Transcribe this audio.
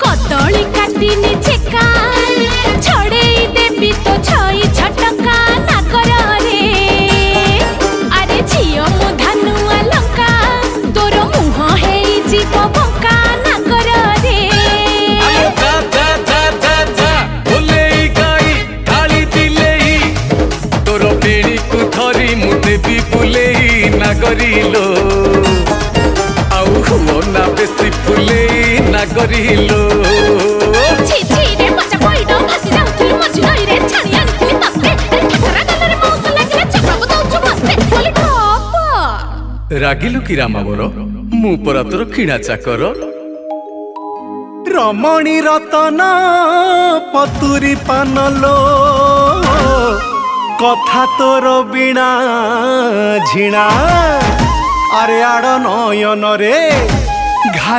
कदली काटिनी चेका छड़े देवी तो छई छटका नागर रे अरे झियो मु धानुआ लंका तोर मुह हेई जीव बंका नागर रे जा जा जा जा जा बोलेई गाई थाली दिलेई तोर पेड़ी को धरी मु देवी बुलेई नागरिलो आउ हुओ ना बेसी फुलेई नागरिलो छी छी रे मजा पइडो भासी जाउथुलु मझी नई रे छाणी आनिथुली तते ठाकरा गलरे मौस लागिले चपराबो दउछु मते बोली ठप रागिलु की रामा मोर मु परा तोर किणा चाकर रमणी रतन पतुरी पानलो कथा तोर बिना झिणा अरे आड़ नयन रे घाई